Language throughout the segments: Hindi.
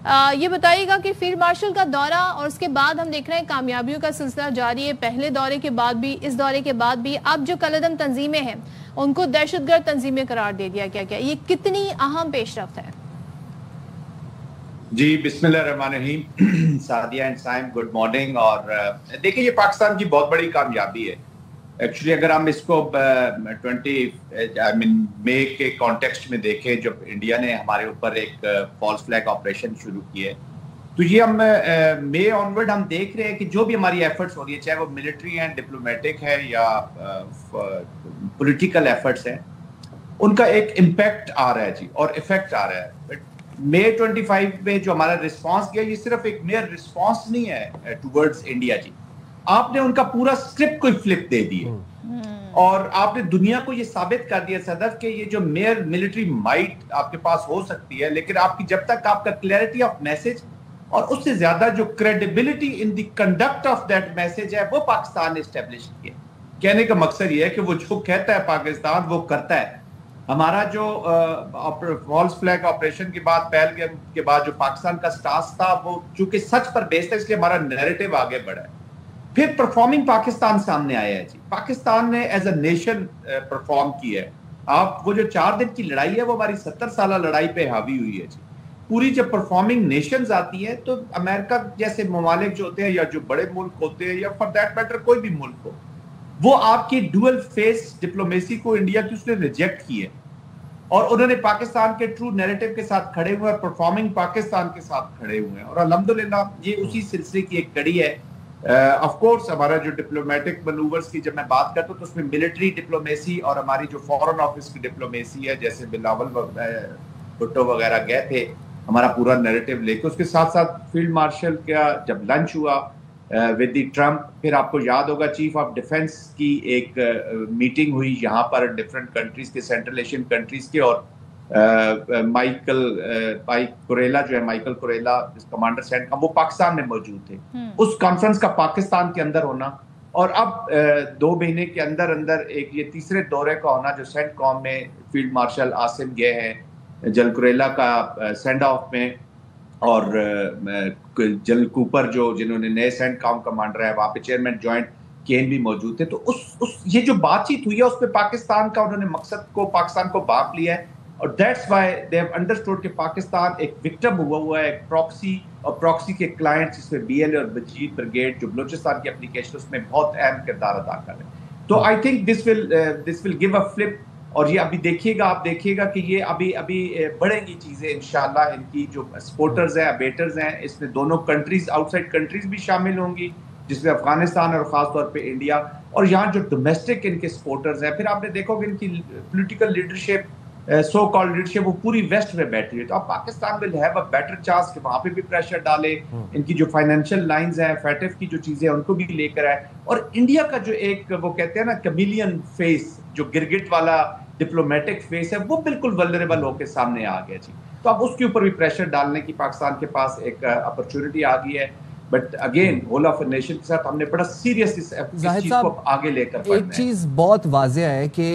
ये बताइएगा कि फील्ड मार्शल का दौरा और उसके बाद हम देख रहे हैं कामयाबियों का सिलसिला जारी है। पहले दौरे के बाद भी, इस दौरे के बाद भी अब जो कलअदम तंजीमें हैं उनको दहशतगर्द तंजीमें करार दे दिया गया। क्या ये कितनी अहम पेशरफ्त है? जी बिस्मिल्लाहिर्रहमानिर्रहीम। Sadia and Saim, good morning. और देखिए, ये पाकिस्तान की बहुत बड़ी कामयाबी है एक्चुअली। अगर हम इसको मई के कॉन्टेक्स्ट में देखें, जब इंडिया ने हमारे ऊपर एक फॉल्स फ्लैग ऑपरेशन शुरू किया है, तो ये हम मई ऑनवर्ड हम देख रहे हैं कि जो भी हमारी एफर्ट्स हो रही है, चाहे वो मिलिट्री एंड डिप्लोमेटिक है या पॉलिटिकल एफर्ट्स हैं, उनका एक इम्पैक्ट आ रहा है जी, और इफेक्ट आ रहा है। मई 25 में जो हमारा रिस्पांस किया, ये सिर्फ एक मेयर रिस्पांस नहीं है टुवर्ड्स इंडिया जी। आपने उनका पूरा स्क्रिप्ट को फ्लिप दे दिए और आपने दुनिया को ये साबित कर दिया सदफ कि ये जो मेयर मिलिट्री माइट आपके पास हो सकती है, लेकिन आपकी जब तक आपका क्लैरिटी ऑफ मैसेज और उससे ज्यादा जो credibility in the conduct of that message है, वो पाकिस्तान ने एस्टेब्लिश किया। कहने का मकसद ये है कि वो जो कहता है पाकिस्तान वो करता है। हमारा जो फॉल्स फ्लैग ऑपरेशन के बाद, पहलगाम के बाद जो पाकिस्तान का स्टांस था, वो चूंकि सच पर बेस्ड है, इसलिए हमारा नैरेटिव आगे बढ़ा है। फिर परफॉर्मिंग पाकिस्तान सामने आया है जी। पाकिस्तान ने एज अ नेशन परफॉर्म किया है। आप वो जो 4 दिन की लड़ाई है, वो हमारी 70 साल लड़ाई पे हावी हुई है जी। पूरी जब परफॉर्मिंग नेशंस आती हैं, तो अमेरिका जैसे ममालिक जो होते हैं, या जो बड़े मुल्क होते हैं, या फॉर दैट मैटर कोई भी मुल्क हो, वो आपकी डुअल फेस डिप्लोमेसी को इंडिया की उसने रिजेक्ट की है, और उन्होंने पाकिस्तान के ट्रू नैरेटिव के साथ खड़े हुए हैं, परफॉर्मिंग पाकिस्तान के साथ खड़े हुए हैं। और अल्हम्दुलिल्लाह ये उसी सिलसिले की एक कड़ी है। ऑफ कोर्स हमारा जो डिप्लोमेटिक मनूवर्स की जब मैं बात करता हूँ, तो उसमें मिलिट्री डिप्लोमेसी और हमारी जो फॉरेन ऑफिस की डिप्लोमेसी है, जैसे बिलावल भुट्टो वगैरह गए थे हमारा पूरा नैरेटिव लेके, उसके साथ साथ फील्ड मार्शल का जब लंच हुआ विद द ट्रम्प, फिर आपको याद होगा चीफ ऑफ डिफेंस की एक मीटिंग हुई यहाँ पर डिफरेंट कंट्रीज के, सेंट्रल एशियन कंट्रीज के, और माइक कुरेला जो है, माइकल कुरेला कमांडर सेंटकॉम, वो पाकिस्तान में मौजूद थे। उस कॉन्फ्रेंस का पाकिस्तान के अंदर होना, और अब 2 महीने के अंदर अंदर एक ये तीसरे दौरे का होना, जो सेंटकॉम में फील्ड मार्शल आसिम गए हैं जल कुरेला का सेंड ऑफ में, और जल कूपर जो जिन्होंने नए सेंटकॉम कमांडर है, वहां पे चेयरमैन जॉइंट केन भी मौजूद थे। तो उस ये जो बातचीत हुई है, उसमें पाकिस्तान का उन्होंने मकसद को, पाकिस्तान को बांट लिया है, और that's why they have understood कि पाकिस्तान एक विक्टिम हुआ है, एक प्रॉक्सी, और प्रॉक्सी के क्लाइंट्स जिसमें BLA और बजीत ब्रिगेड जो बलूचिस्तान की एप्लीकेशन, उसमें बहुत अहम किरदार अदा कर रहे हैं। तो I think this will give a flip, और ये अभी देखिएगा, आप देखिएगा कि ये अभी बढ़ेंगी चीजें इंशाल्लाह। इनकी जो सपोर्टर्स हैं, अबेटर्स हैं, इसमें दोनों कंट्रीज, आउटसाइड कंट्रीज भी शामिल होंगी, जिसमें अफगानिस्तान और खासतौर पे इंडिया, और यहाँ जो डोमेस्टिक इनके सपोर्टर्स हैं। फिर आपने देखोगे इनकी political leadership, so called leadership, वो पूरी वेस्ट में बैठी है। तो अब Pakistan will have a better chance कि वहां पे भी प्रेशर डाले, इनकी जो फाइनेंशियल लाइंस हैं, फैटिफ की जो चीजें हैं, उनको भी लेकर आए। और इंडिया का जो एक वो कहते हैं ना कैमिलियन फेस, जो गिरगिट वाला डिप्लोमेटिक फेस है, वो बिल्कुल वल्नरेबल होकर सामने आ गया जी। तो अब उसके ऊपर भी प्रेशर डालने की पाकिस्तान के पास एक अपॉर्चुनिटी आ गई है। But again whole of nation के साथ हमने बड़ा सीरियस इस चीज को आगे लेकर एक चीज बहुत वाज़ेह है कि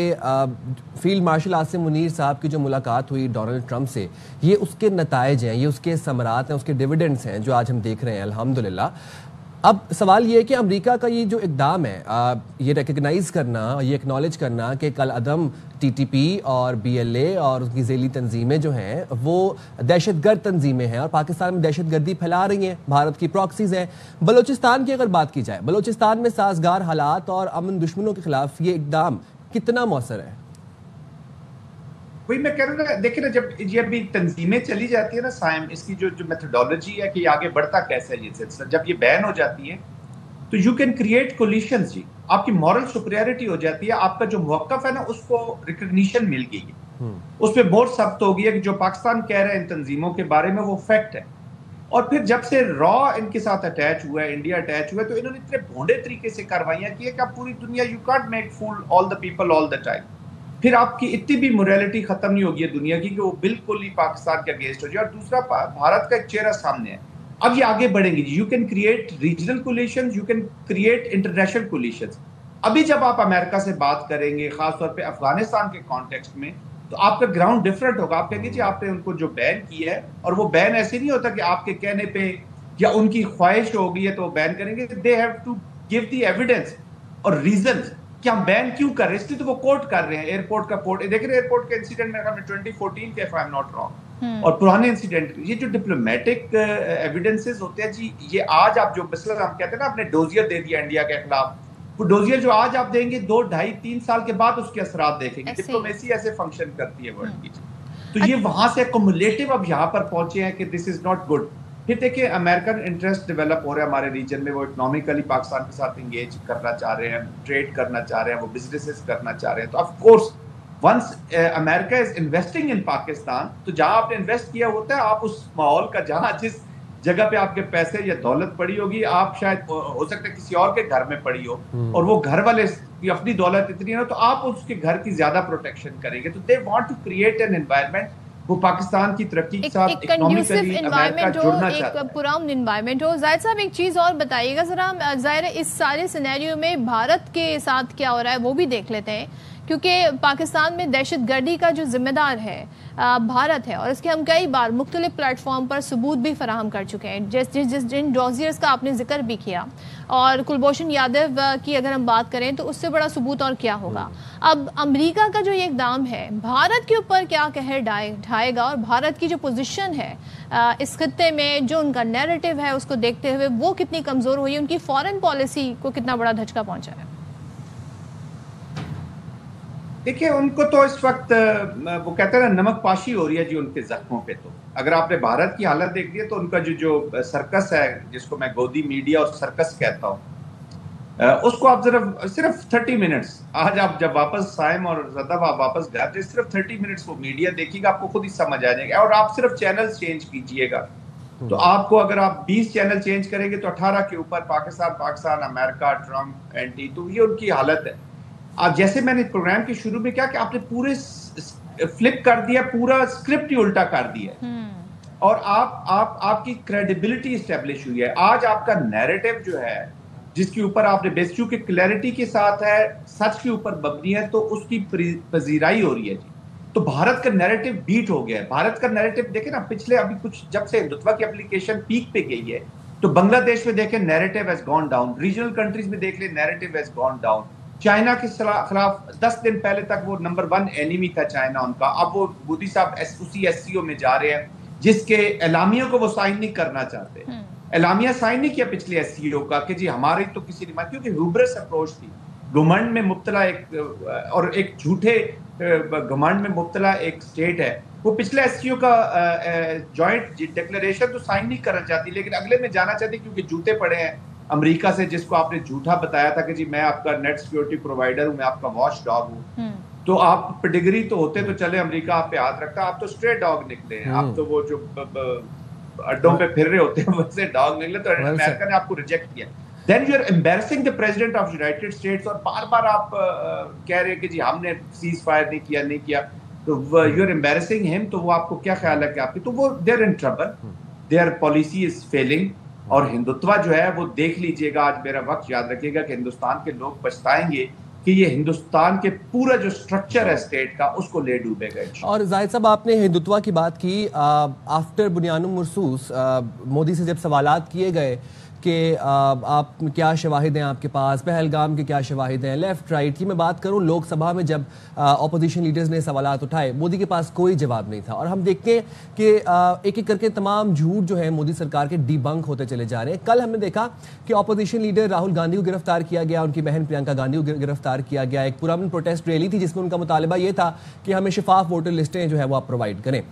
फील्ड मार्शल आसिम मुनीर साहब की जो मुलाकात हुई डोनाल्ड ट्रंप से, ये उसके नताइज हैं, ये उसके समरात हैं, उसके डिविडेंड्स हैं जो आज हम देख रहे हैं अल्हम्दुलिल्लाह। अब सवाल ये है कि अमेरिका का ये जो इक़दाम है, ये रिकग्नाइज़ करना, ये एक्नॉलेज करना कि कलअदम TTP और BLA और उसकी ज़ेली तंजीमें जो हैं वो दहशतगर्द तंजीमें हैं और पाकिस्तान में दहशतगर्दी फैला रही हैं, भारत की प्रॉक्सीज़ हैं। बलूचिस्तान की अगर बात की जाए, बलूचिस्तान में साजगार हालात और अमन दुश्मनों के खिलाफ ये इक़दाम कितना मौसर है? वही मैं कह रहा हूँ ना, देखिए ना, जब ये अभी तंजीमें चली जाती है ना साइम, इसकी जो मेथोडोलॉजी है कि आगे बढ़ता कैसे है ये सिलसिला, जब ये बैन हो जाती है तो यू कैन क्रिएट कोलिशंस जी, आपकी मॉरल सुपीरियरिटी हो जाती है, आपका जो मौक़िफ़ है ना उसको रिकग्निशन मिल गई है, उसमें बहुत सख्त हो गई है कि जो पाकिस्तान कह रहे हैं इन तंजीमों के बारे में वो फैक्ट है। और फिर जब से रॉ इनके साथ अटैच हुआ है, इंडिया अटैच हुआ है, तो इन्होंने इतने भोंडे तरीके से कार्रवाइयां की है कि अब पूरी दुनिया, you can't make fool all the people all the time. फिर आपकी इतनी भी मोरालिटी खत्म नहीं होगी दुनिया की कि वो बिल्कुल ही पाकिस्तान के अगेंस्ट हो जाए। और दूसरा, भारत का एक चेहरा सामने है, अब ये आगे बढ़ेंगे। You can create regional collisions, you can create international collisions. अभी जब आप अमेरिका से बात करेंगे, खासतौर पे अफगानिस्तान के कॉन्टेक्स्ट में, तो आपका ग्राउंड डिफरेंट होगा। आप कहेंगे जी आपने उनको जो बैन किया है, और वो बैन ऐसे नहीं होता कि आपके कहने पे या उनकी ख्वाहिश होगी है तो वो बैन करेंगे। They have to give the evidence और रीजन कि हम बैन क्यों कर रहे हैं, इसलिए तो वो कोर्ट कर रहे हैं। एयरपोर्ट का कोर्ट देख रहे हैं, एयरपोर्ट का इंसिडेंट मेरे ख्याल में 2014 के, if I am not wrong, और पुराने इंसिडेंट, ये जो डिप्लोमेटिक एविडेंसेस होते हैं जी, ये आज आप जो मसला हम कहते हैं ना आपने डोजियर दे दिया इंडिया के खिलाफ, वो डोजियर जो आज आप देंगे 2, 2.5, 3 साल के बाद उसके असरात देखेंगे। डिप्लोमेसी ऐसे फंक्शन करती है वर्ल्ड की। तो ये वहां से कमुलेटिव अब यहाँ पर पहुंचे हैं कि दिस इज नॉट गुड। फिर देखिए अमेरिकन इंटरेस्ट डेवलप हो रहा है हमारे रीजन में, वो इकोनॉमिकली पाकिस्तान के साथ इंगेज करना चाह रहे हैं, ट्रेड करना चाह रहे हैं, वो बिजनेसेस करना चाह रहे हैं। तो of course once America is investing in Pakistan, तो जहां आपने इन्वेस्ट किया होता है, आप उस माहौल का, जहां जिस जगह पे आपके पैसे या दौलत पड़ी होगी, आप शायद हो सकता है किसी और के घर में पड़ी हो, और वो घर वाले की अपनी दौलत इतनी है तो आप उसके घर की ज्यादा प्रोटेक्शन करेंगे। तो they want to create an environment, वो पाकिस्तान की तरक्की के साथ इकोनॉमिकली अमेरिका जुड़ना चाहता है, एक पुरान एनवायरनमेंट हो। जाहिद साहब एक चीज और बताइएगा जरा, जाहिर है इस सारे सिनेरियो में भारत के साथ क्या हो रहा है वो भी देख लेते हैं, क्योंकि पाकिस्तान में दहशतगर्दी का जो जिम्मेदार है भारत है, और इसके हम कई बार मुख्तलिफ प्लेटफॉर्म पर सबूत भी फराहम कर चुके हैं, जिन डॉजियर्स का आपने जिक्र भी किया, और कुलभूषण यादव की अगर हम बात करें तो उससे बड़ा सबूत और क्या होगा। अब अमेरिका का जो ये इकदाम है भारत के ऊपर क्या कहर ढाएगा, और भारत की जो पोजीशन है इस खित्ते में, जो उनका नैरेटिव है उसको देखते हुए वो कितनी कमजोर हुई, उनकी फॉरेन पॉलिसी को कितना बड़ा धचका पहुंचा है। देखिए उनको तो इस वक्त वो कहते हैं ना नमक पाशी हो रही है जी उनके जख्मों पे। तो अगर आपने भारत की हालत देख ली है तो उनका जो सर्कस है, जिसको मैं गोदी मीडिया और सर्कस कहता हूँ, उसको आप सिर्फ 30 मिनट्स, आज आप जब वापस साइम और ज़दब आप वापस जाते, सिर्फ 30 मिनट्स वो मीडिया देखिएगा, आपको खुद ही समझ आ जाएगा। और आप सिर्फ चैनल चेंज कीजिएगा, तो आपको अगर आप 20 चैनल चेंज करेंगे तो 18 के ऊपर पाकिस्तान, अमेरिका, ट्रम्प, एंटी, तो ये उनकी हालत है। आप जैसे मैंने प्रोग्राम के शुरू में क्या कि आपने पूरे फ्लिप कर दिया, पूरा स्क्रिप्ट ही उल्टा कर दिया, और आपकी क्रेडिबिलिटी एस्टेब्लिश हुई है। आज आपका नैरेटिव जो है, जिसके ऊपर आपने बेस, चूंकि क्लैरिटी के साथ है, सच के ऊपर मबनी है, तो उसकी पजीराई हो रही है जी। तो भारत का नैरेटिव बीट हो गया है। भारत का नैरेटिव देखे ना, पिछले अभी कुछ जब से हिंदुत्व की एप्लीकेशन पीक पे गई है, तो बांग्लादेश में देखें narrative has gone down, regional countries में देख ले narrative has gone down. China के खिलाफ 10 दिन पहले तक वो नंबर 1 एनिमी था चाइना उनका, अब वो मोदी साहब उसी SCO में जा रहे हैं जिसके एलामियों को वो साइन नहीं करना चाहते। एलामिया साइन नहीं किया पिछले SCO का कि जी हमारी तो किसी ने, क्योंकि ह्यूब्रिस अप्रोच थी, घमंड में मुब्तला एक झूठे घमंड में मुब्तला एक स्टेट है, वो पिछले SCO का जॉइंट डिक्लेरेशन तो साइन नहीं करना चाहती, लेकिन अगले में जाना चाहती क्योंकि जूते पड़े हैं अमेरिका से, जिसको आपने झूठा बताया था कि जी मैं आपका नेट सिक्योरिटी प्रोवाइडर हूं, मैं आपका वॉच डॉग हूं। तो आप पेडिग्री तो होते तो चले, अमेरिका आप पे हाथ रखता, आप तो स्ट्रे डॉग निकले हैं, आप तो वो जो अड्डों पे फिर रहे होते हैं वैसे डॉग निकले, तो अमेरिका ने आपको रिजेक्ट किया। Then you are embarrassing the president of United States, और बार बार आप कह रहे हैं कि जी हमने सीज फायर नहीं किया, तो यू आर एम्बैरसिंग हिम। तो वो आपको क्या ख्याल है कि आपकी, तो वो they are in trouble, their policy is failing. और हिंदुत्व जो है वो देख लीजिएगा, आज मेरा वक्त याद रखिएगा कि हिंदुस्तान के लोग पछताएंगे कि ये हिंदुस्तान के पूरा जो स्ट्रक्चर है स्टेट का, उसको ले डूबेगा। और जाहिद साहब आपने हिंदुत्व की बात की, आफ्टर बुनियानुल मुर्सूस मोदी से जब सवालात किए गए कि आप क्या शवाहिद हैं आपके पास, पहलगाम के क्या शवाहिद हैं, लेफ्ट राइट की मैं बात करूं, लोकसभा में जब अपोजिशन लीडर्स ने सवालात उठाए, मोदी के पास कोई जवाब नहीं था। और हम देखते हैं कि एक एक करके तमाम झूठ जो है मोदी सरकार के डीबंक होते चले जा रहे हैं। कल हमने देखा कि अपोजिशन लीडर राहुल गांधी को गिरफ्तार किया गया, उनकी बहन प्रियंका गांधी को गिरफ्तार किया गया। एक पुरअमन प्रोटेस्ट रैली थी जिसमें उनका मुतालबा ये था कि हमें शिफाफ वोटर लिस्टें जो है वो आप प्रोवाइड करें।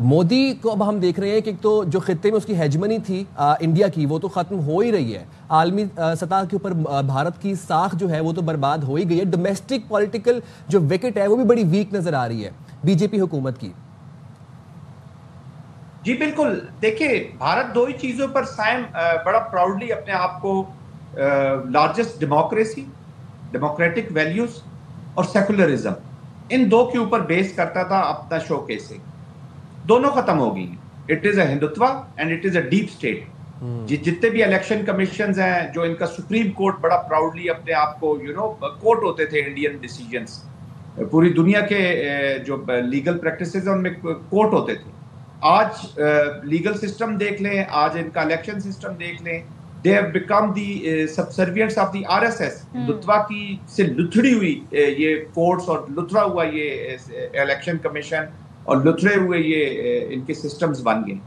मोदी को अब हम देख रहे हैं कि तो जो खित्ते में उसकी हेजमनी थी इंडिया की, वो तो खत्म हो ही रही है। आलमी सतह के ऊपर भारत की साख जो है वो तो बर्बाद हो ही गई है। डोमेस्टिक पॉलिटिकल जो विकेट है वो भी बड़ी वीक नजर आ रही है बीजेपी हुकूमत की। जी बिल्कुल, देखिए भारत दो ही चीजों पर साइम बड़ा प्राउडली अपने आप को लार्जेस्ट डेमोक्रेसी, डेमोक्रेटिक वैल्यूज और सेकुलरिज्म, इन दो के ऊपर बेस करता था अपना शोकेसिंग। दोनों खत्म हो गई। It is a Hindutva and it is a deep state. जितने भी इलेक्शन कमीशंस हैं, जो इनका सुप्रीम कोर्ट बड़ा प्राउडली अपने आप को कोर्ट होते थे इंडियन डिसीजंस, पूरी दुनिया के जो लीगल प्रैक्टिसेस हैं उनमें कोर्ट होते थे। आज लीगल सिस्टम देख लें, आज इनका इलेक्शन सिस्टम देख लें, they have become the subservients of the RSS. Hindutva की से लुथड़ी हुई ये कोर्ट्स और लुथड़ा हुआ ये इलेक्शन कमीशन और लुथड़े हुए ये इनके सिस्टम्स बन गए।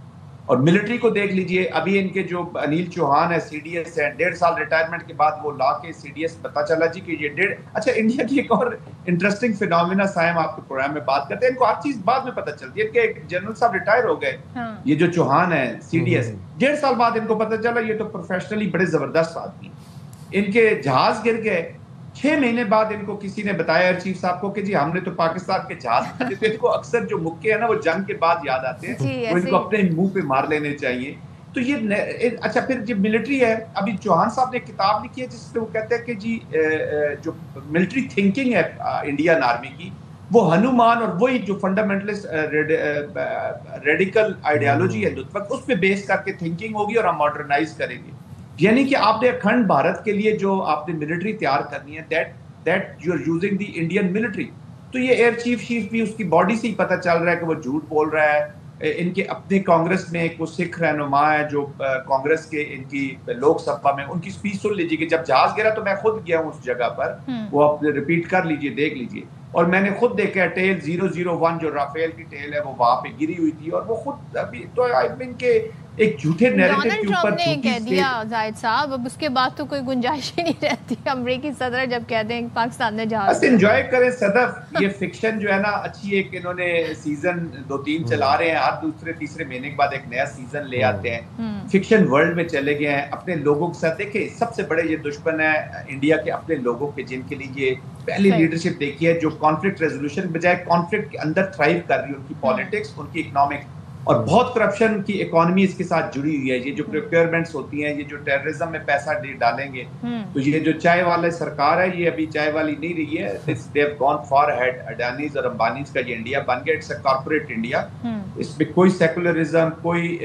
और मिलिट्री को देख लीजिए, अभी इनके जो अनिल चौहान है सीडीएस है, 1.5 साल रिटायरमेंट के बाद वो ला के सीडीएस पता चला जी कि ये अच्छा इंडिया की एक और इंटरेस्टिंग फिनोमिना साहब आपके प्रोग्राम में बात करते हैं, इनको हर चीज बाद में पता चलती है। इनके जनरल साहब रिटायर हो गए, हाँ। ये जो चौहान है सीडीएस, 1.5 साल बाद इनको पता चला ये तो प्रोफेशनली बड़े जबरदस्त आदमी। इनके जहाज गिर गए, 6 महीने बाद इनको किसी ने बताया एयर चीफ साहब को कि जी हमने तो पाकिस्तान के जहाज इनको अक्सर जो मुक्के हैं ना वो जंग के बाद याद आते हैं, वो इनको अपने मुंह पे मार लेने चाहिए। तो ये अच्छा, फिर जो मिलिट्री है, अभी चौहान साहब ने एक किताब लिखी है जिसमें वो कहते हैं कि जी जो मिलिट्री थिंकिंग है इंडियन आर्मी की, वो हनुमान और वही जो फंडामेंटलिस्ट रेडिकल आइडियोलॉजी है उस पर बेस करके थिंकिंग होगी और हम मॉडर्नाइज करेंगे। यानी कि आपने अखंड भारत के लिए जो आपने मिलिट्री तैयार करनी है, that you are using the Indian military. तो ये एयर चीफ भी उसकी बॉडी से ही पता चल रहा है कि वो झूठ बोल रहा है। इनके अपने कांग्रेस में एक वो सिख रहनुमा है जो कांग्रेस के इनकी लोकसभा में, उनकी स्पीच सुन लीजिए कि जब जहाज गिरा तो मैं खुद गया हूँ उस जगह पर, वो आप रिपीट कर लीजिए, देख लीजिए। और मैंने खुद देखा है टेल 001 जो राफेल की टेल है वो वहां पे गिरी हुई थी, और वो खुद अभी तो आई मीन के एक झूठे नैरेटिव के ऊपर ने कह दिया जाहिद साहब, अब उसके बाद तो कोई गुंजाइश ही नहीं रहती। अमेरिकी सदर जब कहते हैं पाकिस्तान ने जहाज, एंजॉय करें सदफ। ये फिक्शन जो है ना अच्छी, एक इन्होंने सीजन 2-3 चला रहे हैं, हर दूसरे तीसरे महीने के बाद एक नया सीजन ले आते हैं, फिक्शन वर्ल्ड में चले गए हैं अपने लोगों के साथ। देखिए सबसे बड़े ये दुश्मन है इंडिया के अपने लोगों के, जिनके लिए ये पहली लीडरशिप देखी है जो कॉन्फ्लिक्ट रेजोल्यूशन बजाय कॉन्फ्लिक्ट के अंदर थ्राइव कर रही है। उनकी पॉलिटिक्स, उनकी इकोनॉमिक्स और बहुत करप्शन की इकोनॉमी इसके साथ जुड़ी हुई है। ये जो प्रोक्योरमेंट्स होती हैं, ये जो टेररिज्म में पैसा डालेंगे, तो ये जो चाय वाले सरकार है ये अभी चाय वाली नहीं रही है। They have gone for ahead. Adanis और अंबानीज का ये इंडिया बन गया, इट्स अ कॉर्पोरेट इंडिया। इसमें कोई सेकुलरिज्म, कोई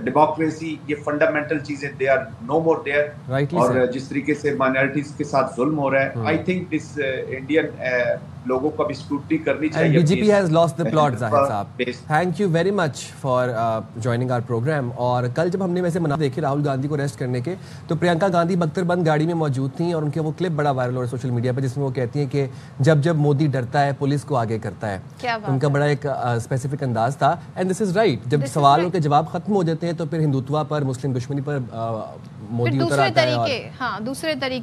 डेमोक्रेसी, ये फंडामेंटल चीजें they are no more there. और जिस तरीके से माइनॉरिटीज के साथ जुल्म हो रहा है, आई थिंक दिस इंडियन लोगों को भी स्क्रूटनी करनी चाहिए। BJP has lost the plot Zahid Sahab. Thank you very much for joining our programme. और कल जब हमने वैसे मना देखे राहुल गांधी को अरेस्ट करने के, तो प्रियंका गांधी बख्तरबंद गाड़ी में मौजूद थी और उनके वो क्लिप बड़ा वायरल हो रहा है सोशल मीडिया पर, जिसमें वो कहती हैं कि जब जब मोदी डरता है पुलिस को आगे करता है। उनका बड़ा एक स्पेसिफिक अंदाज था, एंड दिस इज राइट। जब सवालों के जवाब खत्म हो जाते हैं तो फिर हिंदुत्वा पर, मुस्लिम दुश्मनी पर मोदी उतर आता है। दूसरे तरीके